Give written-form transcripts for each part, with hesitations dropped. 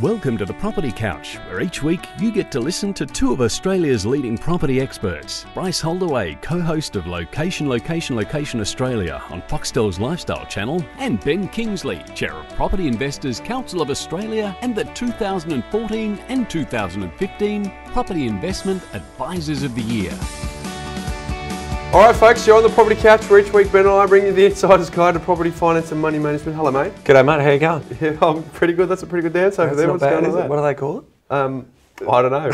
Welcome to the Property Couch, where each week you get to listen to two of Australia's leading property experts. Bryce Holdaway, co-host of Location Australia on Foxtel's Lifestyle channel, and Ben Kingsley, chair of Property Investors Council of Australia and the 2014 and 2015 Property Investment Advisors of the Year. All right, folks, you're on the Property Couch, where each week Ben and I bring you the insider's guide to property, finance and money management. Hello, mate. G'day, mate. How you going? Yeah, I'm pretty good. That's a pretty good dance over there. What's going on there? What do they call it? I don't know.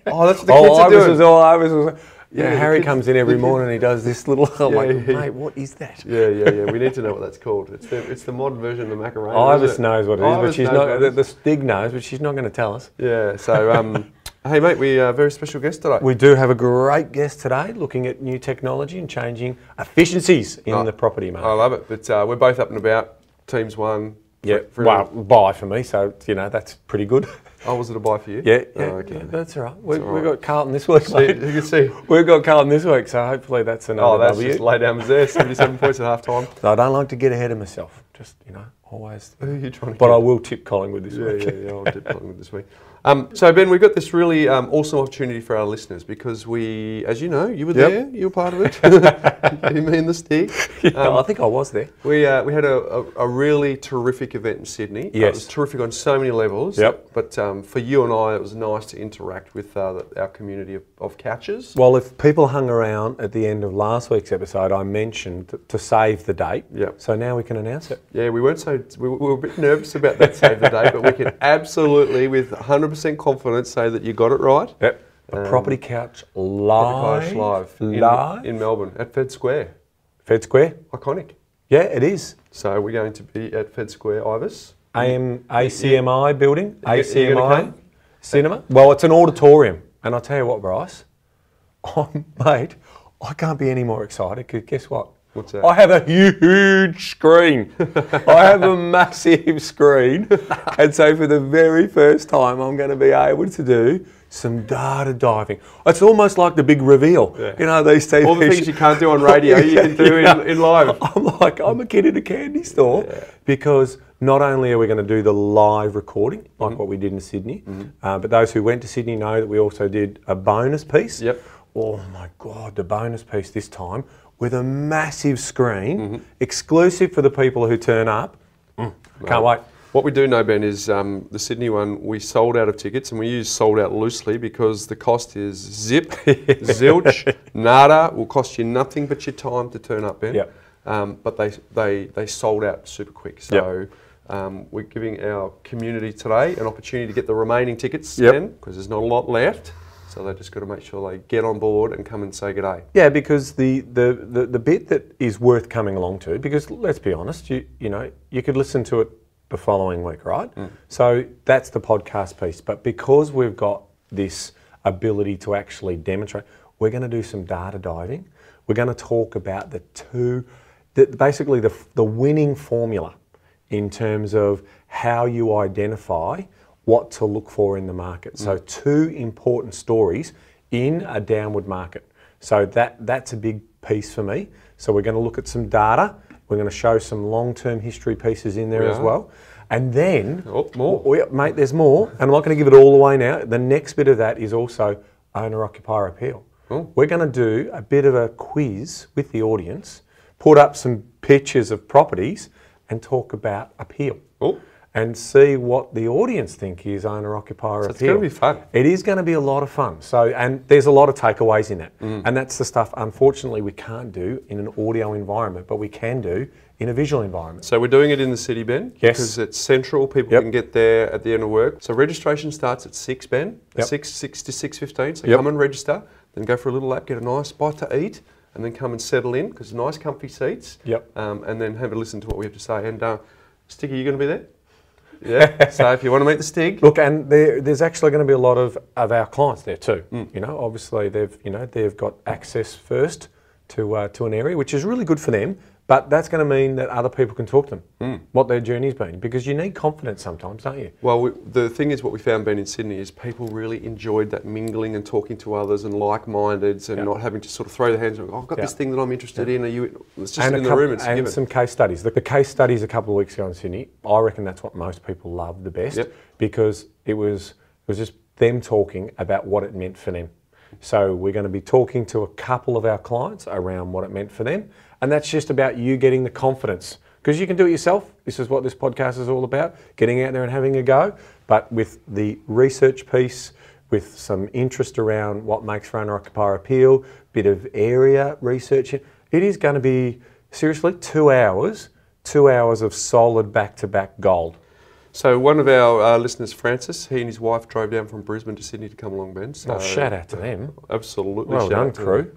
Oh, that's what the kids are doing. Yeah, Harry comes in every morning and he does this little, mate, what is that? Yeah. We need to know what that's called. It's the modern version of the Macarena. Iris knows what it is, but she's not, the Stig knows, but she's not going to tell us. Yeah, so, hey, mate, we have a very special guest today. We do have a great guest today, looking at new technology and changing efficiencies in the property market. I love it, but we're both up and about. Team's won. Yeah, well, buy for me, so, that's pretty good. Oh, was it a buy for you? Yeah, okay. Yeah, that's all right. We've got Carlton this week, mate. You can see. We've got Carlton this week, so hopefully that's another that's W. just lay down there, 77 points at half time. No, I don't like to get ahead of myself. Just, always. Who are you trying to But I will tip Collingwood this week. Yeah, I'll tip Collingwood this week. So, Ben, we've got this really awesome opportunity for our listeners because we, as you know, you were there, you were part of it. You, me and the Stig. I think I was there. We had a really terrific event in Sydney. Yes. It was terrific on so many levels. Yep. But for you and I, it was nice to interact with our community of couches. Well, if people hung around at the end of last week's episode, I mentioned to save the date. Yep. So now we can announce it. Yeah, we were a bit nervous about that save the date, but we can absolutely, with 100% confidence, say that you got it right. Yep. Property Couch live in Melbourne at Fed Square. Fed Square. Iconic. Yeah, it is. So we're going to be at Fed Square, Ibis. ACMI building. ACMI cinema. Well, it's an auditorium, and I'll tell you what, Bryce. Mate, I can't be any more excited because guess what? What's that? I have a huge screen. I have a massive screen. And so for the very first time, I'm going to be able to do some data diving. It's almost like the big reveal. Yeah. These TV all the things you can't do on radio, you can do in live. I'm a kid in a candy store because not only are we going to do the live recording, like what we did in Sydney, but those who went to Sydney know that we also did a bonus piece. Yep. Oh my God, the bonus piece this time with a massive screen, exclusive for the people who turn up. Can't wait. What we do know, Ben, is the Sydney one, we sold out of tickets, and we use sold out loosely because the cost is zip, zilch, nada, will cost you nothing but your time to turn up, Ben. Yep. But they sold out super quick. So we're giving our community today an opportunity to get the remaining tickets, Ben, because there's not a lot left. So they just got to make sure they get on board and come and say good day. Yeah, because the bit that is worth coming along to, because let's be honest, you could listen to it the following week, right? So that's the podcast piece. But because we've got this ability to actually demonstrate, we're going to do some data diving. We're going to talk about basically the winning formula in terms of how you identify what to look for in the market. So two important stories in a downward market. So that's a big piece for me. So we're going to look at some data. We're going to show some long-term history pieces in there as well. And then, more. Mate, there's more. And I'm not going to give it all away now. The next bit of that is also owner-occupier appeal. We're going to do a bit of a quiz with the audience, put up some pictures of properties and talk about appeal. And see what the audience think is owner-occupier appeal. It's going to be fun. It is going to be a lot of fun. So, and there's a lot of takeaways in that. And that's the stuff, unfortunately, we can't do in an audio environment, but we can do in a visual environment. So we're doing it in the city, Ben? Yes. Because it's central, people can get there at the end of work. So registration starts at 6, Ben, 6 to 6:15. So come and register, then go for a little lap, get a nice bite to eat, and then come and settle in, because nice comfy seats. And then have a listen to what we have to say. And Sticky, you going to be there? Yeah, so if you want to meet the Stig. Look, and there's actually going to be a lot of our clients there too. Obviously they've got access first to an area, which is really good for them, But that's going to mean that other people can talk to them, what their journey's been, because you need confidence sometimes, don't you? Well, the thing is, what we found being in Sydney is people really enjoyed that mingling and talking to others and like-mindeds and not having to sort of throw their hands and go, oh, I've got this thing that I'm interested in. Are you? It's just in the room. It's given. Some case studies. The case studies a couple of weeks ago in Sydney, I reckon that's what most people love the best because it was just them talking about what it meant for them. So we're going to be talking to a couple of our clients around what it meant for them. And that's just about you getting the confidence. Because you can do it yourself. This is what this podcast is all about, getting out there and having a go. But with the research piece, with some interest around what makes for owner-occupier appeal, bit of area research, it is going to be, seriously, 2 hours of solid back-to-back gold. So one of our listeners, Francis, he and his wife drove down from Brisbane to Sydney to come along, Ben. So shout out to them. Absolutely, well done, crew.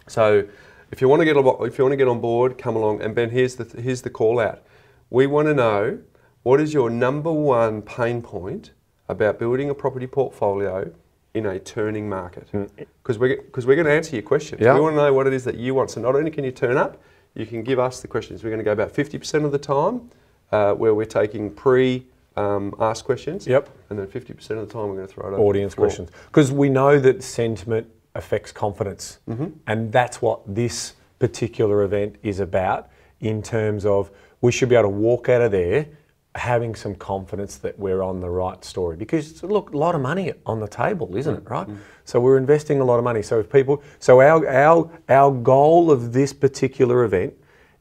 So if you want to get on board, come along. And Ben, here's the call out. We want to know, what is your number one pain point about building a property portfolio in a turning market? Because we're going to answer your questions. We want to know what it is that you want. So not only can you turn up, you can give us the questions. We're going to go about 50% of the time where we're taking ask questions. Yep. And then 50% of the time we're going to throw it over audience questions. Because we know that sentiment affects confidence. And that's what this particular event is about, in terms of we should be able to walk out of there having some confidence that we're on the right story. Because look, a lot of money on the table, isn't it, right? So we're investing a lot of money. So if people, so our goal of this particular event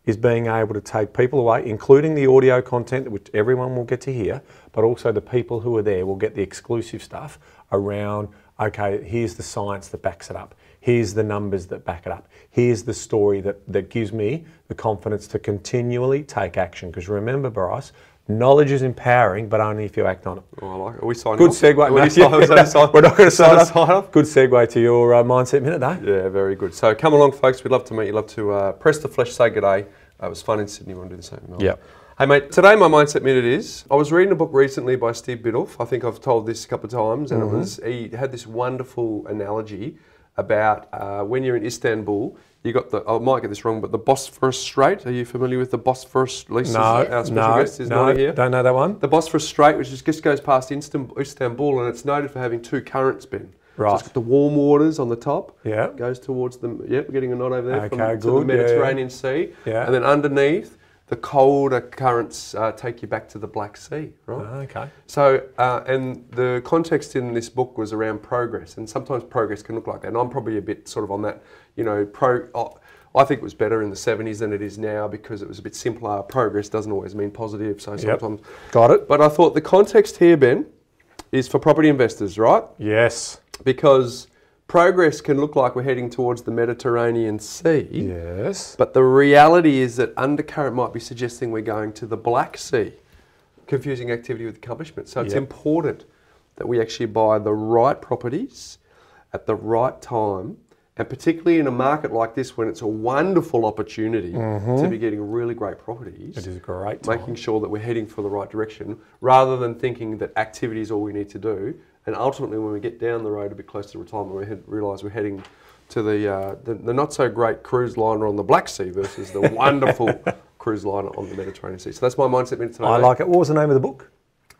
is being able to take people away, including the audio content, which everyone will get to hear, but also the people who are there will get the exclusive stuff around, okay, here's the science that backs it up. Here's the numbers that back it up. Here's the story that gives me the confidence to continually take action. Because remember, Bryce, knowledge is empowering, but only if you act on it. Oh, I like it. Are we signing Good off? segue. We're not going to sign off. Good segue to your Mindset Minute, though. Yeah, very good. So come along, folks. We'd love to meet you. Love to press the flesh, say good day. It was fun in Sydney. We want to do the same. Yeah. Hey, mate, today my Mindset Minute is, I was reading a book recently by Steve Biddulph. I think I've told this a couple of times, and he had this wonderful analogy about when you're in Istanbul, you got I might get this wrong, but the Bosphorus Strait. Are you familiar with the Bosphorus? Lisa, our special guest is not here. Don't know that one. The Bosphorus Strait, which just goes past Istanbul, and it's noted for having two currents, Ben. Right. So it's got the warm waters on the top. Yeah. Goes towards the, we're getting a nod over there, okay, to the Mediterranean Sea. Yeah. And then underneath, the colder currents take you back to the Black Sea, right? Okay. So, and the context in this book was around progress, and sometimes progress can look like that. And I'm probably a bit sort of on that, I think it was better in the 70s than it is now because it was a bit simpler. Progress doesn't always mean positive, so sometimes... Got it. But I thought the context here, Ben, is for property investors, right? Yes. Because progress can look like we're heading towards the Mediterranean Sea. Yes. But the reality is that undercurrent might be suggesting we're going to the Black Sea, confusing activity with accomplishment. So it's important that we actually buy the right properties at the right time, and particularly in a market like this when it's a wonderful opportunity to be getting really great propities. It is a great time. Making sure that we're heading for the right direction rather than thinking that activity is all we need to do. And ultimately, when we get down the road a bit closer to retirement, we realise we're heading to the not so great cruise liner on the Black Sea versus the wonderful cruise liner on the Mediterranean Sea. So that's my Mindset Minute today. I like it. What was the name of the book?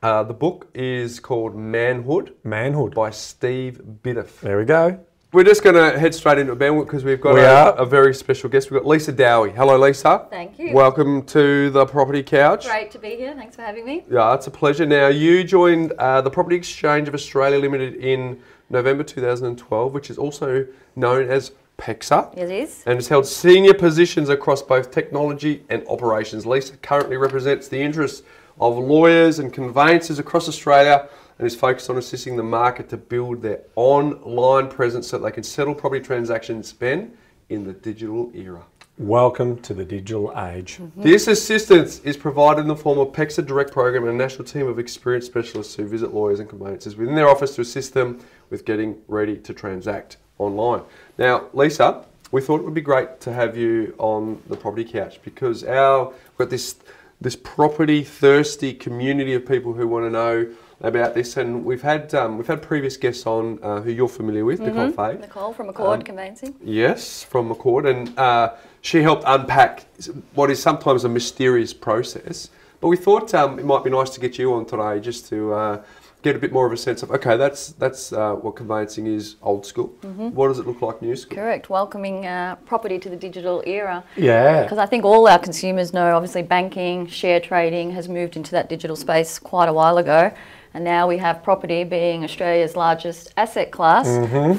The book is called Manhood. Manhood. By Steve Biddulph. There we go. We're just going to head straight into it, Ben, because we've got a very special guest. We've got Lisa Dowie. Hello, Lisa. Thank you. Welcome to the Property Couch. Great to be here. Thanks for having me. Yeah, it's a pleasure. Now, you joined the Property Exchange of Australia Ltd in November 2012, which is also known as PEXA. It is. And has held senior positions across both technology and operations. Lisa currently represents the interests of lawyers and conveyancers across Australia and is focused on assisting the market to build their online presence so that they can settle property transactions, Ben, in the digital era. Welcome to the digital age. This assistance is provided in the form of PEXA Direct Program and a national team of experienced specialists who visit lawyers and conveyancers within their office to assist them with getting ready to transact online. Now, Lisa, we thought it would be great to have you on the Property Couch because we've got this this property thirsty community of people who want to know about this, and we've had previous guests on who you're familiar with, Nicole Fay. Nicole from Accord Conveyancing. Yes, from Accord, and she helped unpack what is sometimes a mysterious process. But we thought it might be nice to get you on today just to get a bit more of a sense of, okay, that's what conveyancing is old school. What does it look like new school? Correct, welcoming property to the digital era. Yeah. Because I think all our consumers know, obviously banking, share trading has moved into that digital space quite a while ago. And now we have property being Australia's largest asset class,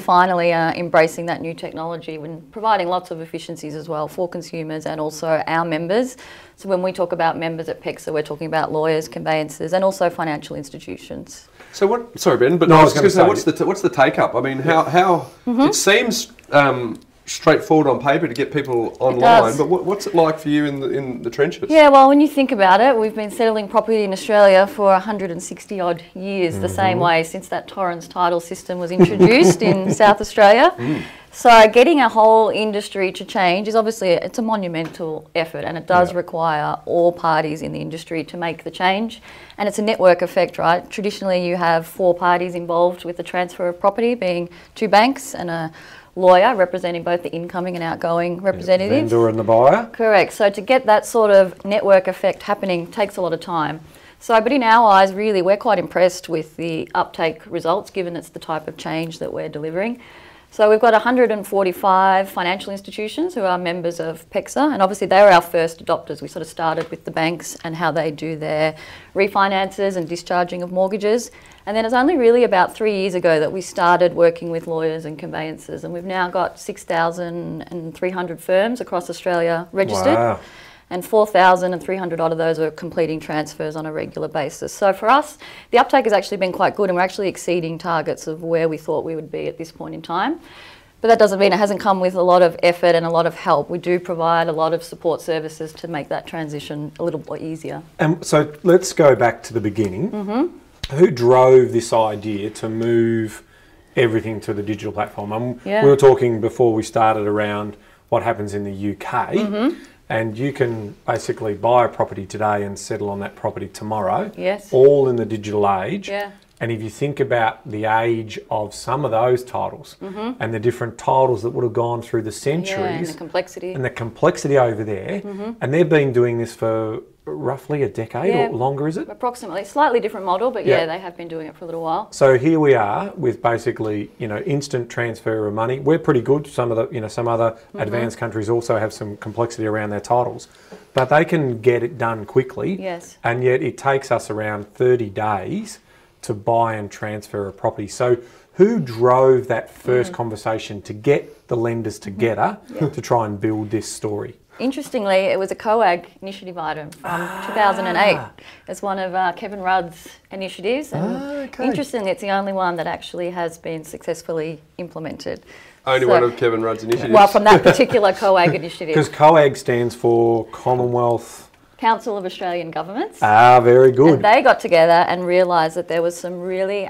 finally embracing that new technology and providing lots of efficiencies as well for consumers and also our members. So when we talk about members at PEXA, we're talking about lawyers, conveyancers and also financial institutions. So what? Sorry, Ben, but no, I was going to say, what's the take up? I mean, how it seems straightforward on paper to get people online, but what's it like for you in the trenches? Yeah, well, when you think about it, we've been settling property in Australia for 160 odd years, the same way since that Torrens title system was introduced in South Australia. So getting a whole industry to change is obviously, it's a monumental effort, and it does require all parties in the industry to make the change. And it's a network effect, right? Traditionally, you have 4 parties involved with the transfer of property, being 2 banks and a lawyer representing both the incoming and outgoing representatives. Vendor and the buyer. Correct. So to get that sort of network effect happening takes a lot of time. So, but in our eyes, really, we're quite impressed with the uptake results, given it's the type of change that we're delivering. So we've got 145 financial institutions who are members of PEXA, and obviously they were our first adopters. We sort of started with the banks and how they do their refinances and discharging of mortgages. And then it's only really about 3 years ago that we started working with lawyers and conveyancers, and we've now got 6,300 firms across Australia registered. Wow. And 4,300 odd of those are completing transfers on a regular basis. So for us, the uptake has actually been quite good, and we're actually exceeding targets of where we thought we would be at this point in time. But that doesn't mean it hasn't come with a lot of effort and a lot of help. We do provide a lot of support services to make that transition a little bit easier. And so let's go back to the beginning. Who drove this idea to move everything to the digital platform? We were talking before we started around what happens in the UK. And you can basically buy a property today and settle on that property tomorrow. Yes. All in the digital age. Yeah. And if you think about the age of some of those titles and the different titles that would have gone through the centuries. And the complexity. And the complexity over there. And they've been doing this for roughly a decade or longer, is it? Approximately. Slightly different model, but yeah, they have been doing it for a little while. So here we are with basically, instant transfer of money. We're pretty good. Some of the, some other advanced countries also have some complexity around their titles, but they can get it done quickly. Yes. And yet it takes us around 30 days to buy and transfer a property. So who drove that first conversation to get the lenders together to try and build this story? Interestingly, it was a COAG initiative item from 2008. It's one of Kevin Rudd's initiatives. And interestingly, it's the only one that actually has been successfully implemented. Only one of Kevin Rudd's initiatives? Well, from that particular COAG initiative. Because COAG stands for Commonwealth Council of Australian Governments. Very good. And they got together and realised that there was some really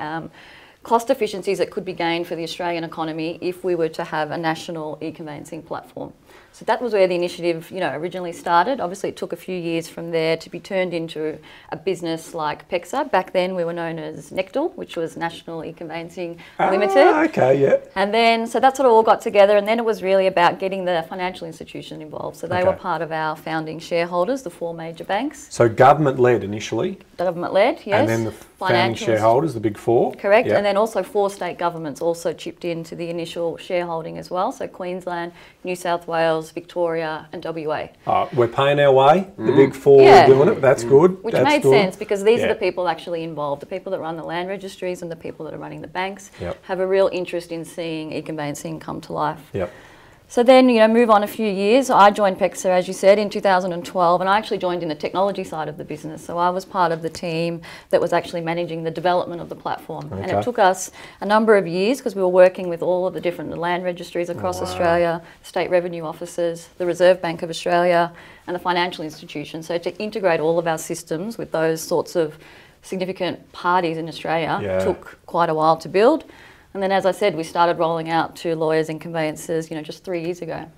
cost efficiencies that could be gained for the Australian economy if we were to have a national e-conveyancing platform. So that was where the initiative, originally started. Obviously, it took a few years from there to be turned into a business like PEXA. Back then, we were known as NECTL, which was National E-Conveyancing Limited. Okay, yeah. And then, so that's what all got together. And then it was really about getting the financial institution involved. So they were part of our founding shareholders, the 4 major banks. So government-led initially. Government-led, yes. And then the founding shareholders, the big 4. Correct. Yep. And then also 4 state governments also chipped into the initial shareholding as well. So Queensland, New South Wales, Victoria and WA. We're paying our way, the big 4 are doing it, that's good. Which made sense because these are the people actually involved. The people that run the land registries and the people that are running the banks have a real interest in seeing e-conveyancing come to life. Yep. So then, move on a few years. I joined PEXA, as you said, in 2012, and I actually joined in the technology side of the business. So I was part of the team that was actually managing the development of the platform. Okay. And it took us a number of years because we were working with all of the different land registries across Australia, state revenue offices, the Reserve Bank of Australia, and the financial institutions. So to integrate all of our systems with those sorts of significant parties in Australia took quite a while to build. And then, as I said, we started rolling out to lawyers and conveyancers, just 3 years ago.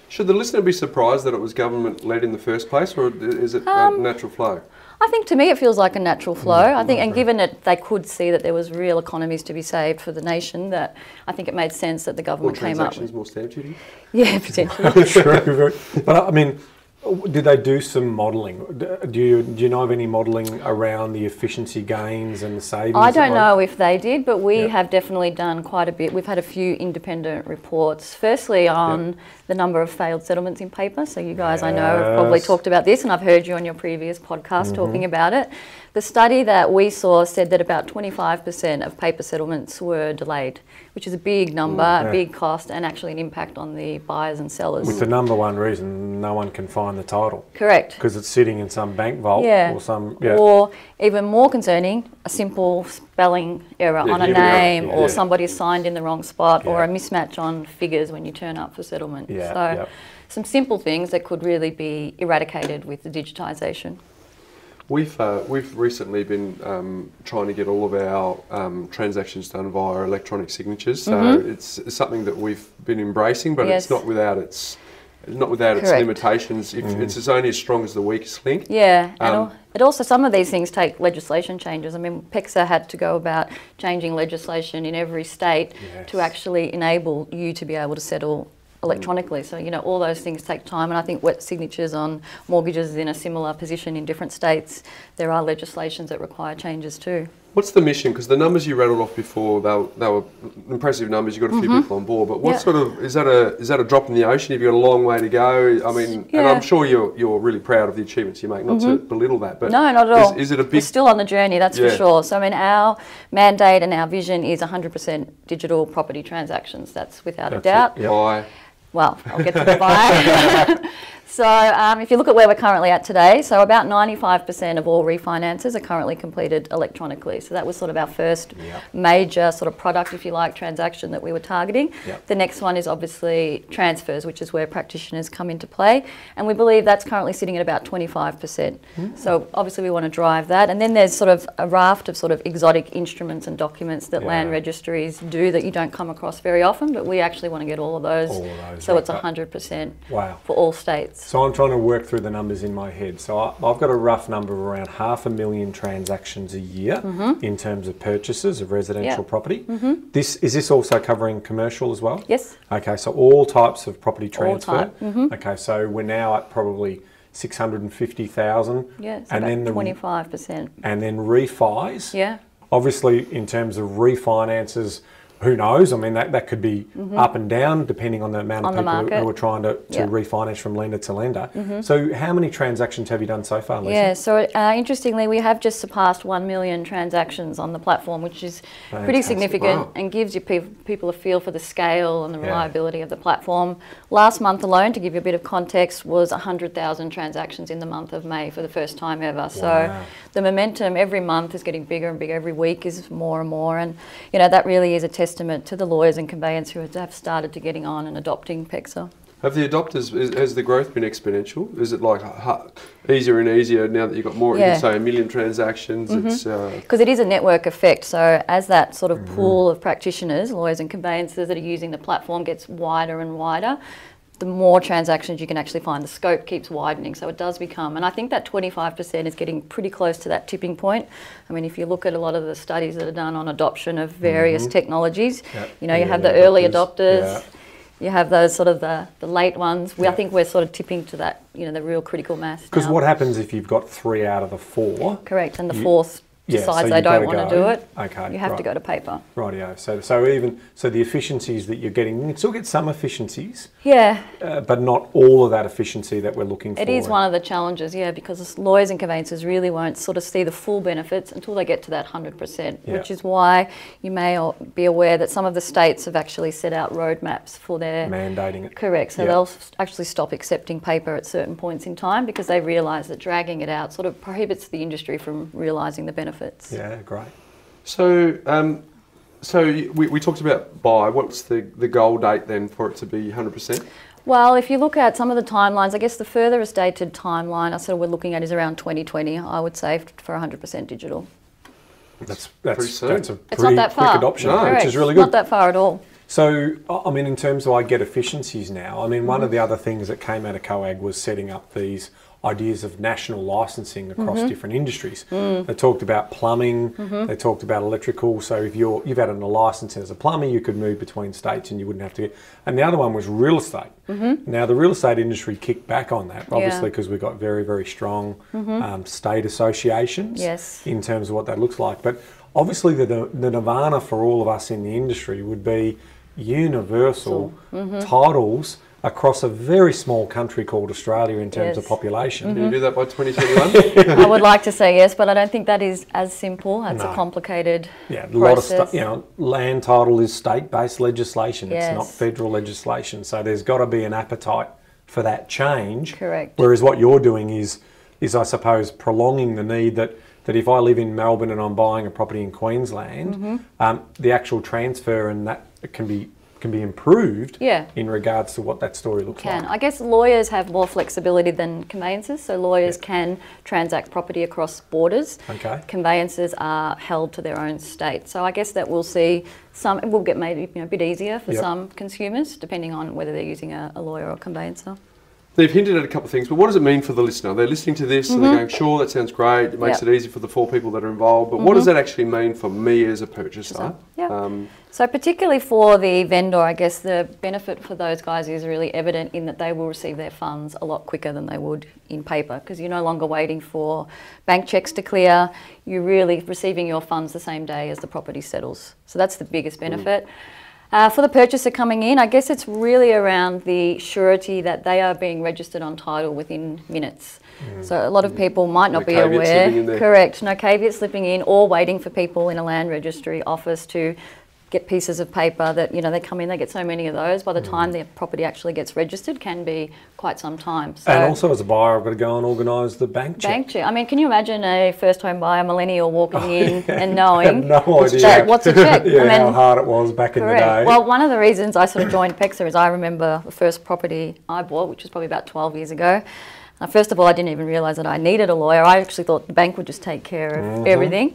Should the listener be surprised that it was government-led in the first place, or is it a natural flow? I think to me it feels like a natural flow. I think, and given that they could see that there was real economies to be saved for the nation, that I think it made sense that the government came up with. More stamp duty? Yeah, potentially. True. But I mean, did they do some modelling? Do you know of any modelling around the efficiency gains and the savings? I don't know if they did, but we have definitely done quite a bit. We've had a few independent reports. Firstly, on the number of failed settlements in paper. So you guys, I know, have probably talked about this, and I've heard you on your previous podcast talking about it. The study that we saw said that about 25% of paper settlements were delayed, which is a big number, a big cost, and actually an impact on the buyers and sellers. With the number one reason no one can find the title. Correct. Because it's sitting in some bank vault or some... Or even more concerning, a simple spelling error on a name, or somebody signed in the wrong spot, or a mismatch on figures when you turn up for settlement. Some simple things that could really be eradicated with the digitisation. We've recently been trying to get all of our transactions done via electronic signatures. So it's something that we've been embracing, but it's not without its limitations. It's only as strong as the weakest link. Yeah, and it also, some of these things take legislation changes. I mean, PEXA had to go about changing legislation in every state to actually enable you to be able to settle electronically. So, you know, all those things take time, and I think wet signatures on mortgages is in a similar position in different states. There are legislations that require changes too. What's the mission? Because the numbers you rattled off before, they were impressive numbers. You got a few people on board, but what sort of, is that a drop in the ocean? Have you got a long way to go? I mean, and I'm sure you're really proud of the achievements you make. Not to belittle that, but no, not at all. Is it a big? We're still on the journey, that's for sure. So I mean, our mandate and our vision is 100% digital property transactions. That's without a doubt. Why? Well, I'll get to the buy. So if you look at where we're currently at today, so about 95% of all refinances are currently completed electronically. So that was sort of our first major sort of product, if you like, transaction that we were targeting. The next one is obviously transfers, which is where practitioners come into play. And we believe that's currently sitting at about 25%. So obviously we want to drive that. And then there's sort of a raft of sort of exotic instruments and documents that land registries do that you don't come across very often, but we actually want to get all of those so it's 100% for all states. So I'm trying to work through the numbers in my head. So I've got a rough number of around 500,000 transactions a year in terms of purchases of residential property. Is this also covering commercial as well? Yes. Okay, so all types of property transfer. All type. Okay, so we're now at probably 650,000. Yeah, it's and about then 25%. And then refis. Yeah. Obviously, in terms of refinances, who knows? I mean, that could be up and down depending on the amount of people who are trying to refinance from lender to lender. So how many transactions have you done so far, Lisa? Yeah, so interestingly, we have just surpassed 1 million transactions on the platform, which is pretty significant and gives you people a feel for the scale and the reliability of the platform. Last month alone, to give you a bit of context, was 100,000 transactions in the month of May for the first time ever. So the momentum every month is getting bigger and bigger. Every week is more and more. And, you know, that really is a testament to the lawyers and conveyancers who have started to getting on and adopting PEXA. Have the adopters, has the growth been exponential? Is it like easier and easier now that you've got more, you can say 1 million transactions? Because it is a network effect. So as that sort of pool of practitioners, lawyers and conveyancers that are using the platform gets wider and wider, the more transactions you can actually find. The scope keeps widening, so it does become, and I think that 25% is getting pretty close to that tipping point. I mean, if you look at a lot of the studies that are done on adoption of various technologies, you know, you have the early adopters, you have those sort of the late ones. I think we're sort of tipping to that, you know, the real critical mass. Because what happens if you've got 3 out of the 4? Correct, and the fourth decides they don't want to do it, okay, you have to go to paper. Rightio. So the efficiencies that you're getting, you can still get some efficiencies. Yeah. But not all of that efficiency that we're looking for. It is one of the challenges, because lawyers and conveyancers really won't sort of see the full benefits until they get to that 100%, which is why you may be aware that some of the states have actually set out roadmaps for their... mandating it. Correct. So they'll actually stop accepting paper at certain points in time because they realise that dragging it out sort of prohibits the industry from realising the benefits. Yeah, great. So, we talked about buy. What's the goal date then for it to be 100%? Well, if you look at some of the timelines, I guess the furthest dated timeline we're looking at is around 2020, I would say, for 100% digital. That's a pretty it's not that far. quick adoption, No, which is really good. Not that far at all. So, I mean, in terms of I get efficiencies now, I mean, one of the other things that came out of COAG was setting up these ideas of national licensing across different industries. They talked about plumbing, they talked about electrical, so if you've had a license as a plumber, you could move between states and you wouldn't have to get... And the other one was real estate. Now, the real estate industry kicked back on that, obviously, because we've got very, very strong state associations in terms of what that looks like. But obviously, the nirvana for all of us in the industry would be universal titles across a very small country called Australia in terms of population. Can you do that by 2021? I would like to say yes, but I don't think that is as simple. It's a complicated process. A lot of stuff. You know, land title is state-based legislation. It's not federal legislation. So there's got to be an appetite for that change. Correct. Whereas what you're doing is I suppose, prolonging the need that if I live in Melbourne and I'm buying a property in Queensland, the actual transfer and that can be improved in regards to what that story looks like. I guess lawyers have more flexibility than conveyancers, so lawyers can transact property across borders. Conveyancers are held to their own state. So I guess that we'll see some, it will get maybe a bit easier for some consumers, depending on whether they're using a lawyer or a conveyancer. They've hinted at a couple of things, but what does it mean for the listener? They're listening to this and they're going, sure, that sounds great, it makes it easy for the 4 people that are involved, but what does that actually mean for me as a purchaser? So particularly for the vendor, I guess the benefit for those guys is really evident in that they will receive their funds a lot quicker than they would in paper, because you're no longer waiting for bank checks to clear, you're really receiving your funds the same day as the property settles. So that's the biggest benefit. For the purchaser coming in, I guess it's really around the surety that they are being registered on title within minutes. So a lot of people might not be aware. Correct, no caveat slipping in or waiting for people in a land registry office to get pieces of paper that, you know, they come in, they get so many of those, by the time their property actually gets registered can be quite some time. So, and also as a buyer, I've got to go and organise the bank check. I mean, can you imagine a first home buyer, millennial, walking in and knowing no idea. What's a check? I mean, how hard it was back in the day. Well, one of the reasons I sort of joined PEXA is I remember the first property I bought, which was probably about 12 years ago. First of all, I didn't even realise that I needed a lawyer. I actually thought the bank would just take care of everything.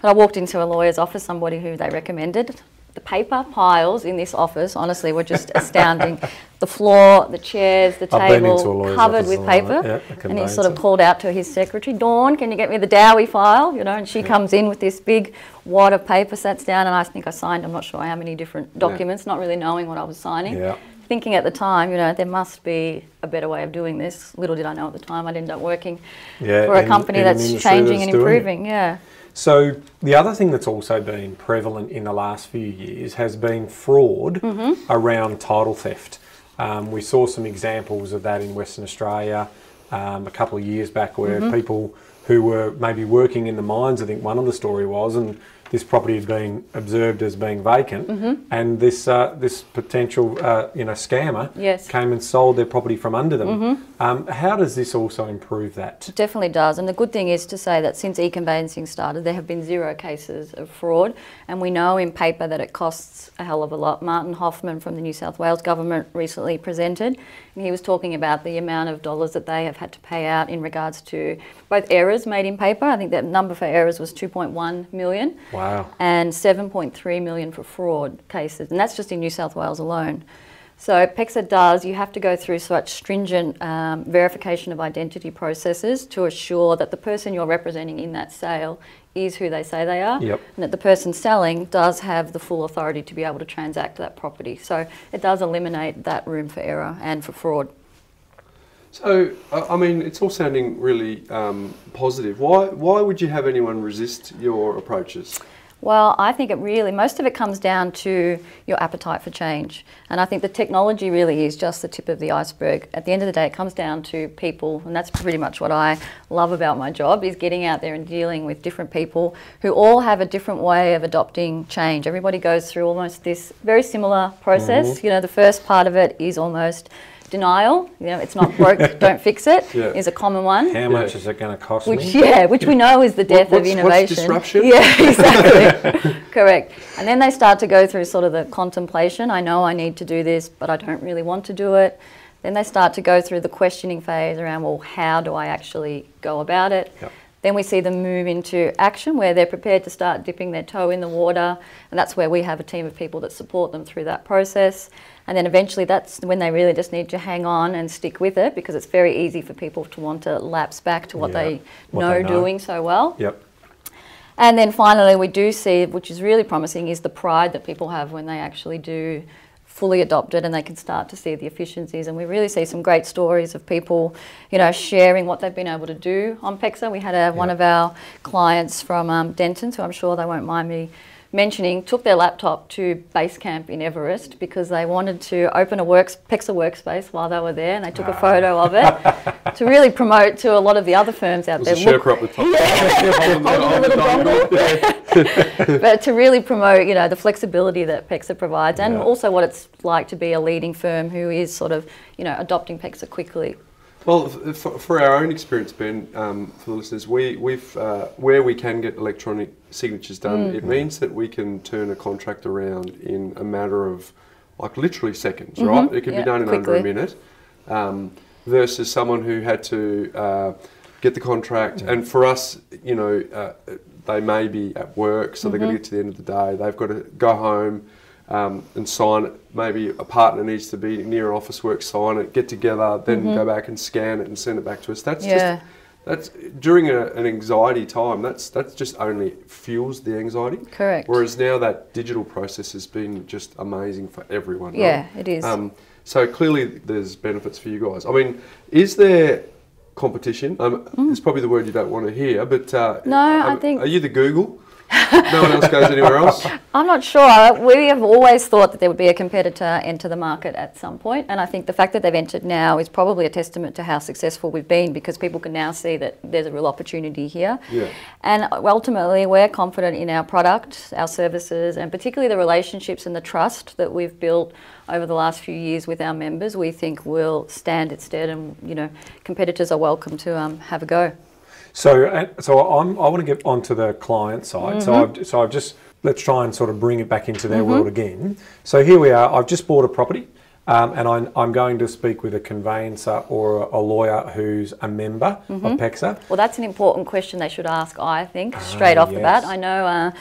But I walked into a lawyer's office, somebody who they recommended. The paper piles in this office, honestly, were just astounding. The floor, the chairs, the table, covered with paper. And he sort of called out to his secretary, Dawn, can you get me the Dowie file? You know, and she comes in with this big wad of paper, sat down, and I think I signed, I'm not sure how many different documents, not really knowing what I was signing. Thinking at the time, you know, there must be a better way of doing this. Little did I know at the time I'd end up working for a company that's changing and improving. So the other thing that's also been prevalent in the last few years has been fraud around title theft. We saw some examples of that in Western Australia a couple of years back where people who were maybe working in the mines, I think one of the story was, and this property had been observed as being vacant, and this potential scammer came and sold their property from under them. How does this also improve that? It definitely does, and the good thing is to say that since e-conveyancing started, there have been 0 cases of fraud, and we know in paper that it costs a hell of a lot. Martin Hoffman from the New South Wales government recently presented, and he was talking about the amount of dollars that they have had to pay out in regards to both errors made in paper. I think that number for errors was 2.1 million. Wow. And 7.3 million for fraud cases, and that's just in New South Wales alone. So PEXA does, you have to go through such stringent verification of identity processes to assure that the person you're representing in that sale is who they say they are, and that the person selling does have the full authority to be able to transact that property. So it does eliminate that room for error and for fraud. So, I mean, it's all sounding really positive. Why would you have anyone resist your approaches? Well, I think most of it comes down to your appetite for change. And I think the technology really is just the tip of the iceberg. At the end of the day, it comes down to people, and that's pretty much what I love about my job, is getting out there and dealing with different people who all have a different way of adopting change. Everybody goes through almost this very similar process. You know, the first part of it is almost denial, you know, it's not broke, don't fix it, is a common one. How much is it going to cost me? Which we know is the death of innovation. What's disruption? Yeah, exactly. Correct. And then they start to go through sort of the contemplation. I know I need to do this, but I don't really want to do it. Then they start to go through the questioning phase around, well, how do I actually go about it? Then we see them move into action where they're prepared to start dipping their toe in the water, and that's where we have a team of people that support them through that process. And then eventually that's when they really just need to hang on and stick with it, because it's very easy for people to want to lapse back to what they know doing so well. Yep. And then finally we do see, which is really promising, is the pride that people have when they actually do fully adopt it and they can start to see the efficiencies. And we really see some great stories of people, you know, sharing what they've been able to do on PEXA. We had one of our clients from Denton, so I'm sure they won't mind me mentioning, took their laptop to base camp in Everest because they wanted to open a PEXA workspace while they were there, and they took a photo of it to really promote to a lot of the other firms out there. Sherpa up the top. But to really promote, you know, the flexibility that PEXA provides, and also what it's like to be a leading firm who is sort of, you know, adopting PEXA quickly. Well, for our own experience, Ben, for the listeners, we've where we can get electronic signatures done, it means that we can turn a contract around in a matter of, like, literally seconds, right? It can be done in under a minute, versus someone who had to get the contract. And for us, you know, they may be at work, so they've got to get to the end of the day. They've got to go home and sign it. Maybe a partner needs to be near office work, sign it, get together, then go back and scan it and send it back to us. That's just, that's during an anxiety time. That's just only fuels the anxiety. Correct. Whereas now that digital process has been just amazing for everyone. Yeah, right? it is. So clearly there's benefits for you guys. I mean, is there competition? It's probably the word you don't want to hear, but no, I think... Are you the Google? No one else goes anywhere else? I'm not sure. We have always thought that there would be a competitor enter the market at some point, and I think the fact that they've entered now is probably a testament to how successful we've been, because people can now see that there's a real opportunity here. Yeah. And ultimately we're confident in our product, our services, and particularly the relationships and the trust that we've built over the last few years with our members. We think will stand its stead, and, you know, competitors are welcome to have a go. So I want to get onto the client side. So I've just, let's try and sort of bring it back into their world again. So here we are. I've just bought a property, and I'm going to speak with a conveyancer or a lawyer who's a member of PEXA. Well, that's an important question they should ask, I think, straight off the bat. I know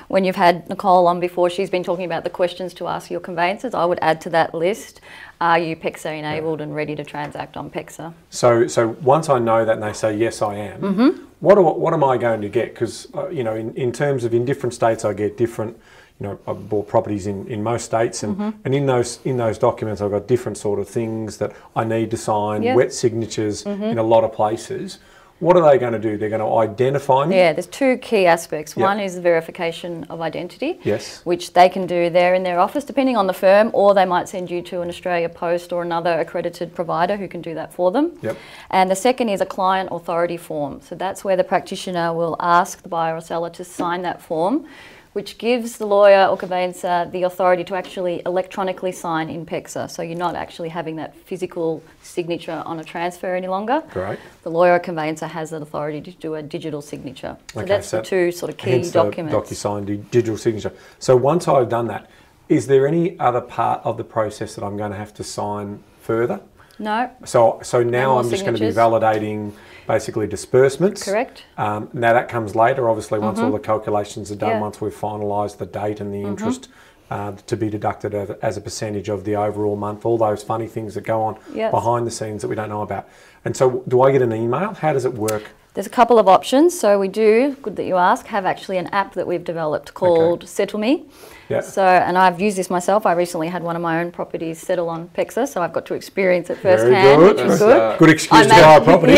when you've had Nicole on before, she's been talking about the questions to ask your conveyancers. I would add to that list, are you PEXA enabled and ready to transact on PEXA? So once I know that and they say, yes, I am, what am I going to get? Because, you know, in terms of, in different states, I get different, you know, I've bought properties in most states, and in those documents, I've got different sort of things that I need to sign, wet signatures in a lot of places. What are they going to do? They're going to identify me? Yeah, there's two key aspects. One is the verification of identity, yes, which they can do there in their office, depending on the firm, or they might send you to an Australia Post or another accredited provider who can do that for them. Yep. And the second is a client authority form. So that's where the practitioner will ask the buyer or seller to sign that form, which gives the lawyer or conveyancer the authority to actually electronically sign in PEXA. So you're not actually having that physical signature on a transfer any longer. Great. The lawyer or conveyancer has that authority to do a digital signature. So that's the two sort of key documents. DocuSign, digital signature. So once I've done that, is there any other part of the process that I'm going to have to sign further? No. So now I'm just going to be validating basically disbursements. Correct. Now that comes later, obviously, once all the calculations are done, once we've finalised the date and the interest to be deducted as a percentage of the overall month, all those funny things that go on behind the scenes that we don't know about. And so do I get an email? How does it work? There's a couple of options. So we do, good that you ask, have actually an app that we've developed called Settle Me. Yeah. So, and I've used this myself. I recently had one of my own properties settle on PEXA, so I've got to experience it firsthand, which was good. Good excuse to buy a property.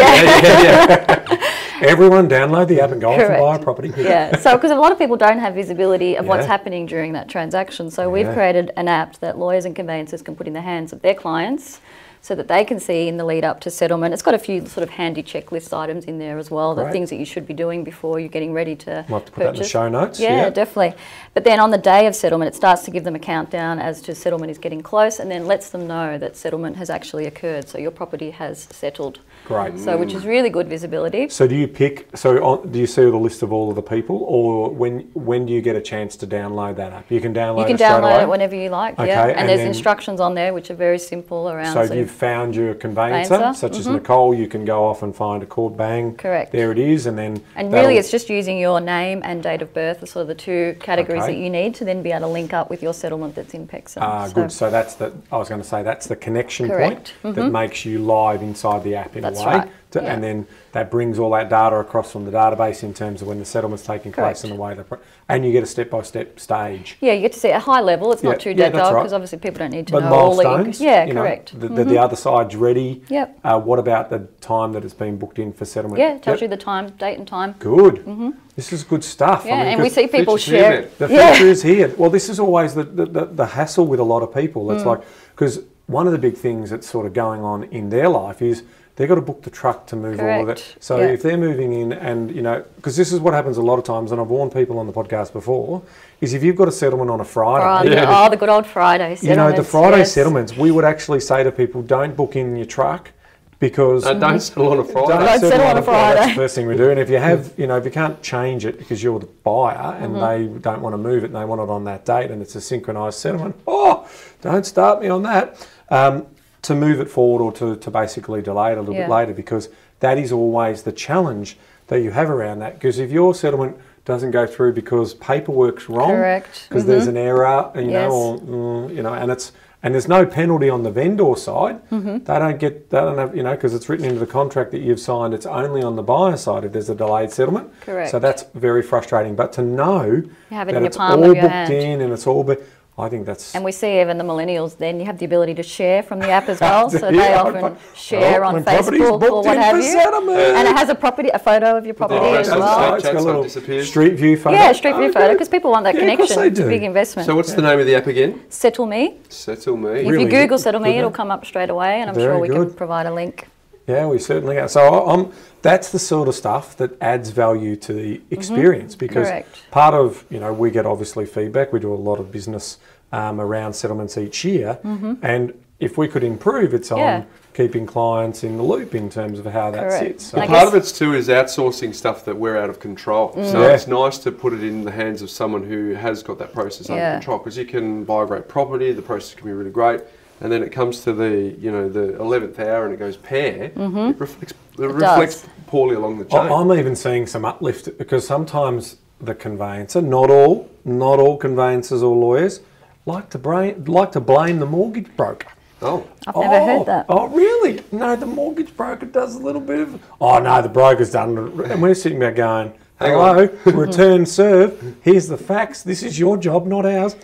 Everyone download the app and go off and buy a property. Yeah, so because a lot of people don't have visibility of what's happening during that transaction. So we've created an app that lawyers and conveyancers can put in the hands of their clients, so that they can see in the lead up to settlement. It's got a few sort of handy checklist items in there as well, the things that you should be doing before you're getting ready to We'll have to put that in the show notes. Yeah, definitely. But then on the day of settlement, it starts to give them a countdown as to settlement is getting close, and then lets them know that settlement has actually occurred, so your property has settled. Great. So which is really good visibility. So do you pick, do you see the list of all of the people, or when do you get a chance to download that app? You can download it straight away? It whenever you like, and there's instructions on there which are very simple around you've found your conveyancer, such as Nicole, you can go off and find a cord bang. Correct. There it is, and then... And really it's just using your name and date of birth are sort of the two categories that you need to then be able to link up with your settlement that's in PEXA. Good. So that's I was going to say, that's the connection point that makes you live inside the app in a way. Right. And then that brings all that data across from the database in terms of when the settlement's taking place and the way and you get a step-by-step stage. Yeah, you get to see at a high level. It's not too detailed because obviously people don't need to know milestones, all the... Yeah, correct. The other side's ready. Yep. What about the time that it's been booked in for settlement? Yeah, it tells you the time, date and time. Good. This is good stuff. Yeah, I mean, and we see people share... The future is here. Well, this is always the hassle with a lot of people. It's like, because one of the big things that's sort of going on in their life is they've got to book the truck to move all of it. So if they're moving in and, because this is what happens a lot of times, and I've warned people on the podcast before, is if you've got a settlement on a Friday. Oh, the good old Friday settlements. The Friday settlements, we would actually say to people, don't book in your truck because... don't settle on a Friday. Don't settle on a Friday. That's the first thing we do. And if you have, if you can't change it because you're the buyer and they don't want to move it and they want it on that date and it's a synchronised settlement, don't start me on that. To move it forward or to basically delay it a little bit later, because that is always the challenge that you have around that. Because if your settlement doesn't go through because paperwork's wrong, because there's an error, and there's no penalty on the vendor side, they don't have, because it's written into the contract that you've signed, it's only on the buyer side if there's a delayed settlement. Correct. So that's very frustrating. But to know that it's all booked in and it's all... I think that's... And we see even the millennials, then you have the ability to share from the app as well. So they often share on Facebook or what have you. And it has a photo of your property as well. It's got a little street view photo. Yeah, street view photo, because people want that connection. It's a big investment. So what's the name of the app again? Settle Me. Settle Me. If you Google Settle Me, it'll come up straight away, and I'm sure we can provide a link. Yeah, we certainly can. So that's the sort of stuff that adds value to the experience, because part of, we get obviously feedback. We do a lot of business around settlements each year, and if we could improve, it's on keeping clients in the loop in terms of how that sits. So part of it too is outsourcing stuff that we're out of control. So it's nice to put it in the hands of someone who has got that process under control, because you can buy a great property, the process can be really great, and then it comes to the the 11th hour and it goes pear. It reflects poorly along the chain. I'm even seeing some uplift, because sometimes the conveyancer, not all conveyancers or lawyers, like to blame the mortgage broker. I've never heard that. Oh, really? No, the mortgage broker does a little bit of... Oh, no, the broker's done it. And we're sitting there going, hello, return serve, here's the facts, this is your job, not ours.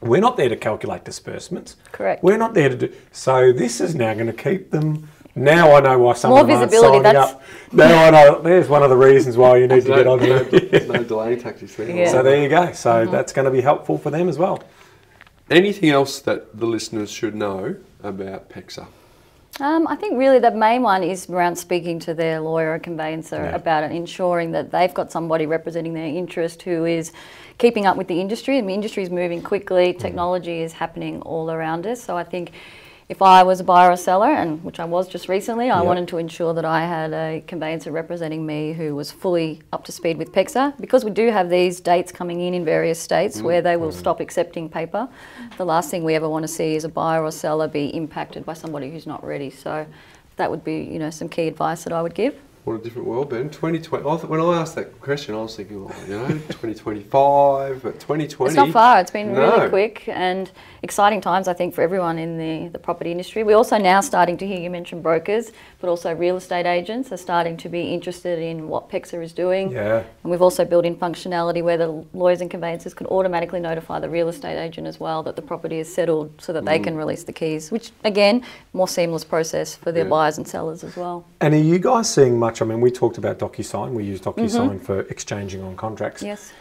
We're not there to calculate disbursements. Correct. We're not there to do... So this is now going to keep them... Now I know why some more of them aren't visibility, signing up. Now I know. There's one of the reasons why you need to get on here. There's no delaying tactics there. So there you go. So that's going to be helpful for them as well. Anything else that the listeners should know about PEXA? I think really the main one is around speaking to their lawyer or conveyancer about it, ensuring that they've got somebody representing their interest who is keeping up with the industry. The industry is moving quickly, technology is happening all around us. So I think if I was a buyer or seller, and which I was just recently, I wanted to ensure that I had a conveyancer representing me who was fully up to speed with PEXA, because we do have these dates coming in various states where they will stop accepting paper. The last thing we ever want to see is a buyer or seller be impacted by somebody who's not ready. So that would be, some key advice that I would give. What a different world, Ben. 2020. When I asked that question, I was thinking, 2025, but 2020. It's not far. It's been really quick and exciting times, I think, for everyone in the property industry. We're also now starting to hear you mention brokers, but also real estate agents are starting to be interested in what PEXA is doing. Yeah. And we've also built in functionality where the lawyers and conveyancers can automatically notify the real estate agent as well that the property is settled, so that they can release the keys, which, again, more seamless process for their buyers and sellers as well. And are you guys seeing much? I mean, we talked about DocuSign. We use DocuSign for exchanging on contracts. Yes.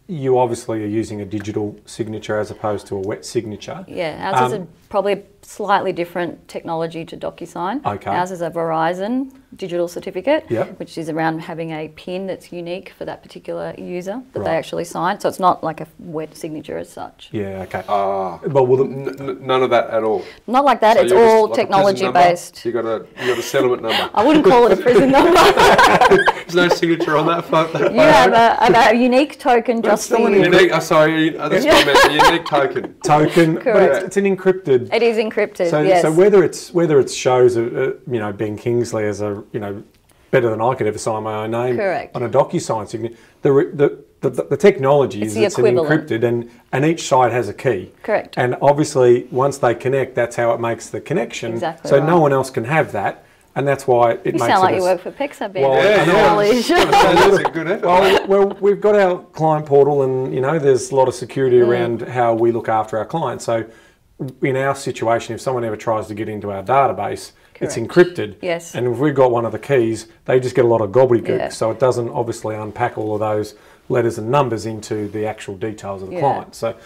You obviously are using a digital signature as opposed to a wet signature. Yeah, ours is probably a slightly different technology to DocuSign. Okay. Ours is a Verizon digital certificate, Yep. which is around having a PIN that's unique for that particular user that they actually sign. So it's not like a wet signature as such. Yeah, okay. But none of that at all? Not like that. So it's all like technology based. You got a settlement number? I wouldn't call it a prison number. There's no signature on that front. You have a unique token just for you. Unique, sorry, that's what I meant, a unique token. Token, Correct. but it's an encrypted. It is encrypted, So, yes. so whether it shows, Ben Kingsley as a, better than I could ever sign my own name Correct. on a DocuSign signature, the technology is it's encrypted and each side has a key. Correct. And obviously, once they connect, that's how it makes the connection. Exactly so right. no one else can have that. And that's why it makes it... You sound like you work for PEXA, Ben. Well, That's a good effort. well, we've got our client portal and, there's a lot of security around how we look after our clients. So in our situation, if someone ever tries to get into our database, it's encrypted. Yes. And if we've got one of the keys, they just get a lot of gobbledygook. Yeah. So it doesn't obviously unpack all of those letters and numbers into the actual details of the client. So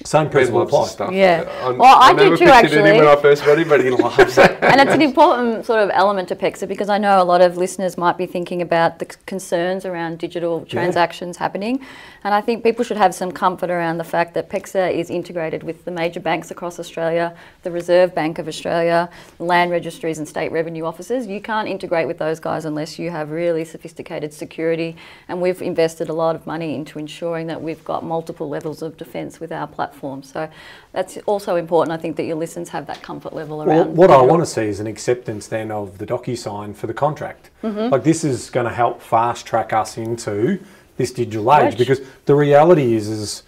same principle applies. Stuff. Yeah. I do too, actually. Him when I first met him, but he loves it. And it's an important sort of element to PEXA because I know a lot of listeners might be thinking about the concerns around digital transactions happening. And I think people should have some comfort around the fact that PEXA is integrated with the major banks across Australia, the Reserve Bank of Australia, land registries and state revenue offices. You can't integrate with those guys unless you have really sophisticated security. And we've invested a lot of money into ensuring that we've got multiple levels of defence with our platform. So that's also important, I think, that your listeners have that comfort level around. Well, what I want to see is an acceptance then of the DocuSign for the contract. Like this is going to help fast track us into this digital age because the reality is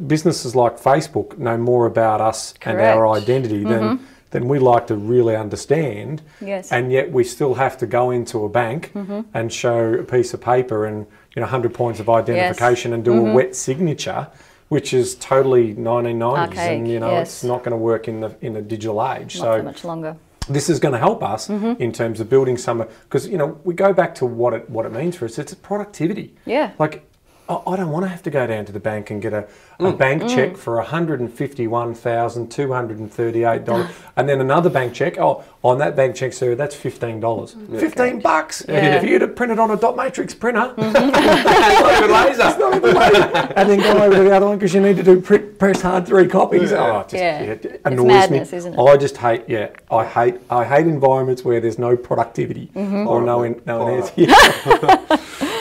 businesses like Facebook know more about us and our identity than we like to really understand. Yes. And yet we still have to go into a bank and show a piece of paper and 100 points of identification and do a wet signature, which is totally 1990s. Archaic, and it's not going to work in the digital age. Not so much longer. This is going to help us in terms of building some, because we go back to what it means for us. It's productivity. Yeah. Like I don't want to have to go down to the bank and get a bank check for $151,238, and then another bank check. Oh, on that bank check, sir, that's $15. $15. Yeah. If you'd have printed on a dot matrix printer, It's not even laser. it's not even laser. And then go over to the other one because you need to do press hard 3 copies. It annoys madness, me. isn't it? I just hate. I hate environments where there's no productivity or no answer.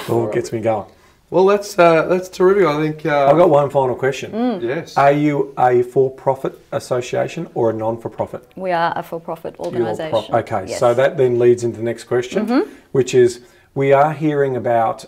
Oh, it gets me going. Well, that's terrific. I think I've got one final question. Yes. Are you a for-profit association or a non-for-profit? We are a for-profit organisation. Okay, yes. so that then leads into the next question, which is we are hearing about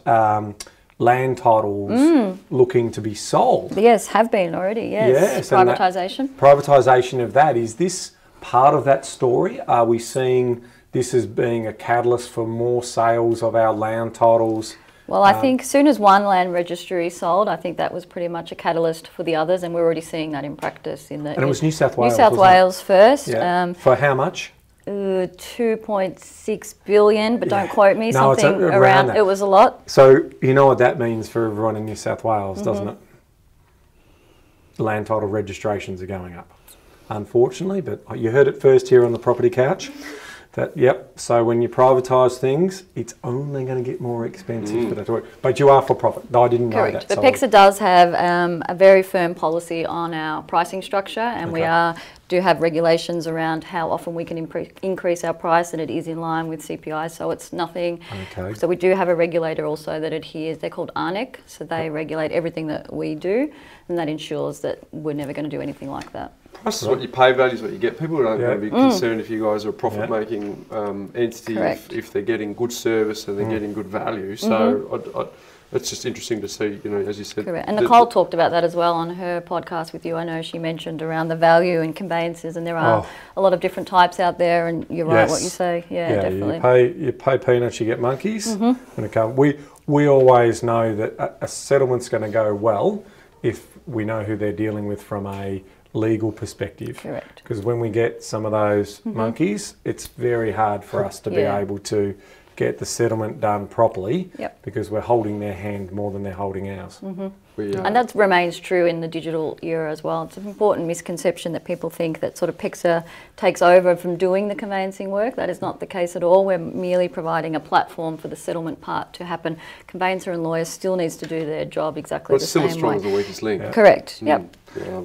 land titles looking to be sold. Yes, have been already, yes. Privatisation. Privatisation of that. Is this part of that story? Are we seeing this as being a catalyst for more sales of our land titles? Well, I think as soon as one land registry sold, I think that was pretty much a catalyst for the others, and we're already seeing that in practice. And it was New South Wales. New South Wales first. Yeah. For how much? 2.6 billion, but don't quote me. No, something it's around that. It was a lot. So you know what that means for everyone in New South Wales, doesn't it? Land title registrations are going up, unfortunately. But you heard it first here on the Property Couch. So when you privatise things, it's only going to get more expensive for that to work. But you are for profit. I didn't know that. Correct. But PEXA does have a very firm policy on our pricing structure, and we do have regulations around how often we can increase our price, and it is in line with CPI, so it's nothing. Okay. So we do have a regulator also that adheres. They're called ARNEC, so they regulate everything that we do, and that ensures that we're never going to do anything like that. Price is what you pay, value is what you get. People aren't going to be concerned if you guys are a profit-making entity if they're getting good service and they're getting good value. So it's just interesting to see, as you said. Correct. And Nicole talked about that as well on her podcast with you. I know she mentioned around the value and conveyances, and there are a lot of different types out there, and you're right what you say. Yeah, definitely. You pay peanuts, you get monkeys. When it comes, we always know that a settlement's going to go well if we know who they're dealing with from a legal perspective. Correct. Because when we get some of those monkeys, it's very hard for us to be able to get the settlement done properly because we're holding their hand more than they're holding ours. And that remains true in the digital era as well. It's an important misconception that people think that sort of PEXA takes over from doing the conveyancing work. That is not the case at all. We're merely providing a platform for the settlement part to happen. Conveyancer and lawyer still needs to do their job exactly the same way. It's still as strong as the weakest link. Correct. Yep.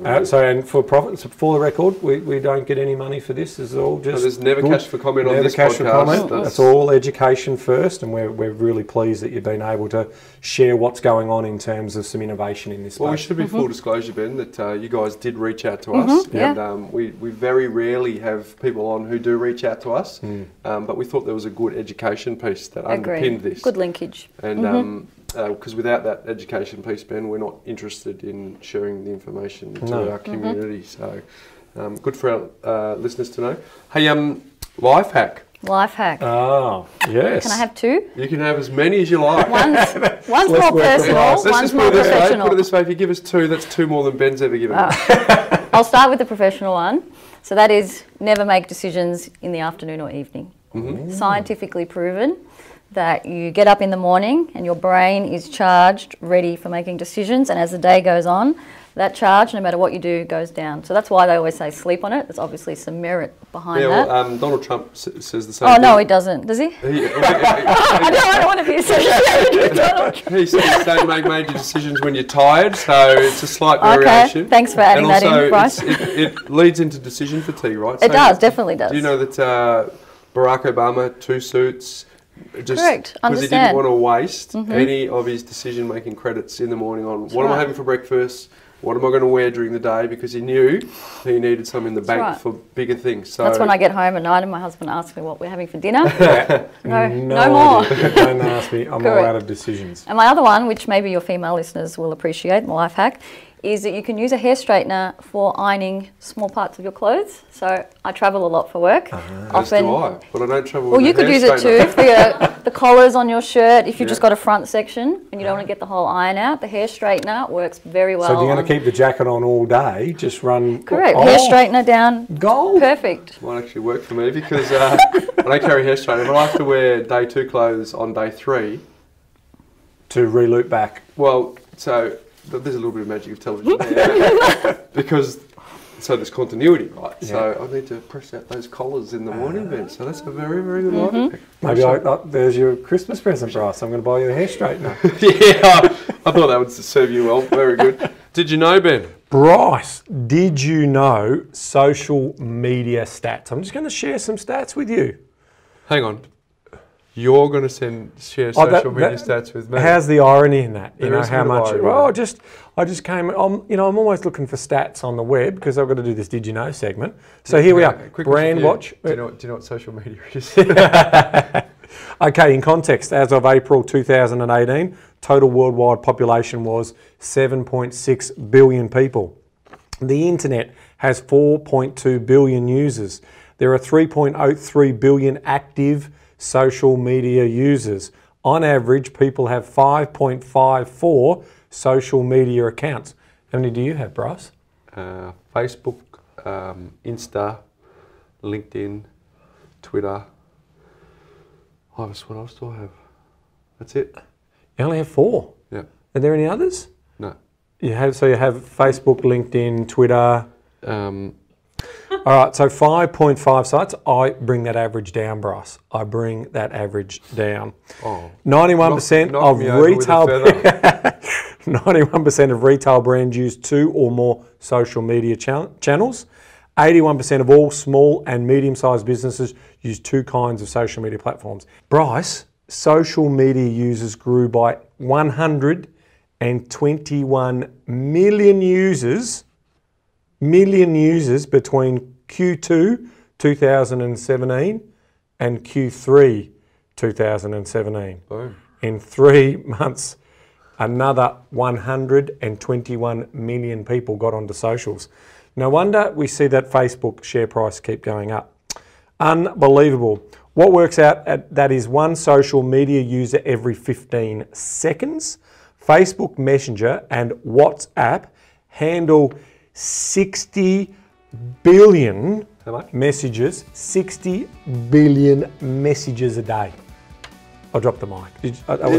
And for profits, for the record, we don't get any money for this. It's all just. There's never cash for comment on this cash podcast. For comment. It's all education first, and we're really pleased that you've been able to share what's going on in terms of some innovation in this space. Well, we should be full disclosure, Ben, that you guys did reach out to us, and we very rarely have people on who do reach out to us, but we thought there was a good education piece that underpinned this. Good linkage. And because without that education piece, Ben, we're not interested in sharing the information to our community. So good for our listeners to know. Hey, life hack. Life hack. Oh, yes. Can I have two? You can have as many as you like. One's more personal, one's more professional. Put it this way, if you give us two, that's two more than Ben's ever given us. I'll start with the professional one. So that is never make decisions in the afternoon or evening. Scientifically proven that you get up in the morning and your brain is charged, ready for making decisions, and as the day goes on, that charge, no matter what you do, goes down. So that's why they always say sleep on it. There's obviously some merit behind that. Well, Donald Trump says the same thing. Oh, no, he doesn't. Does he? I don't want to be associated with Donald Trump. He says don't make major decisions when you're tired, so it's a slight variation. Okay, thanks for adding that in, Bryce. It leads into decision fatigue, right? It does, definitely does. Do you know that Barack Obama, 2 suits, just correct, because he didn't want to waste any of his decision-making credits in the morning on what am I having for breakfast, what am I going to wear during the day, because he knew he needed some in the bank for bigger things. So that's when I get home at night and my husband asks me what we're having for dinner. No more. Don't ask me, I'm all out of decisions. And my other one, which maybe your female listeners will appreciate, my life hack, is that you can use a hair straightener for ironing small parts of your clothes. So I travel a lot for work. As do I, but I don't travel with Well, you could use it too for the collars on your shirt. If you've just got a front section and you don't want to get the whole iron out, the hair straightener works very well. So if you're going to keep the jacket on all day, just run... Correct, hair straightener down. Gold. Perfect. Might actually work for me because I don't carry hair straightener, but I have to wear day 2 clothes on day 3. To re-loop back. Well, so... There's a little bit of magic of television there because there's continuity, right? Yeah. So I need to press out those collars in the morning, Ben. So that's a very, very good life. Maybe there's your Christmas present, Bryce. I'm going to buy you a hair straightener. Yeah, I thought that would serve you well. Very good. Did you know, Ben? Bryce, did you know social media stats? I'm just going to share some stats with you. Hang on. You're going to share social media stats with me. How's the irony in that? You know how much? Irony. Well, I just came. I'm always looking for stats on the web because I've got to do this Did You Know segment. So here we are. Brand watch. Do you know what social media is? Okay, in context, as of April 2018, total worldwide population was 7.6 billion people. The internet has 4.2 billion users. There are 3.03 billion active social media users. On average, people have 5.54 social media accounts. How many do you have, Bryce? Facebook, Insta, LinkedIn, Twitter. What else do I have? That's it. You only have 4? Yeah. Are there any others? No. You have Facebook, LinkedIn, Twitter. All right, so 5.5 sites. I bring that average down, Bryce. I bring that average down. 91% of retail 91% of retail brands use 2 or more social media channels. 81% of all small and medium-sized businesses use 2 kinds of social media platforms. Bryce, social media users grew by 121 million users between Q2 2017 and Q3 2017. Boom. In 3 months, another 121 million people got onto socials. No wonder we see that Facebook share price keep going up. Unbelievable. What works out at that is 1 social media user every 15 seconds. Facebook Messenger and WhatsApp handle 60 billion messages, 60 billion messages a day. I dropped the mic. You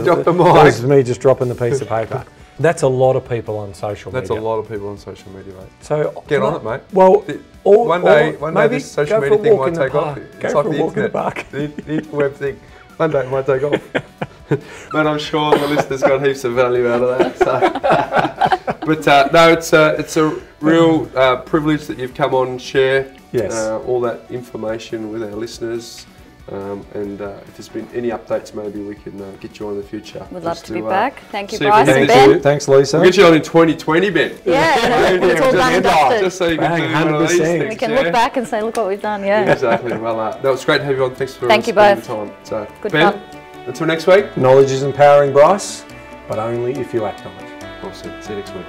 dropped the mic? That was me just dropping the piece of paper. That's a lot of people on social media. That's a lot of people on social media, mate. So get on it, mate. Well, one day this social media thing might take off. It's like the internet, the web thing. One day it might take off. But I'm sure the listeners got heaps of value out of that. So. But no, it's a real privilege that you've come on and share all that information with our listeners. And if there's been any updates, maybe we can get you on in the future. Would love to be back. Thank you, see if Bryce we can and get Ben. Thanks, Lisa. We'll get you on in 2020, Ben. Yeah, when it's all done and dusted. Just so you can Bang, do one of these 100%. things. We can look back and say, look what we've done, yeah. Exactly. Well, no, it's great to have you on. Thanks for Thank you spending both. the time. So, Good Ben, fun. until next week. Knowledge is empowering, Bryce, but only if you act on it. Awesome. See you next week.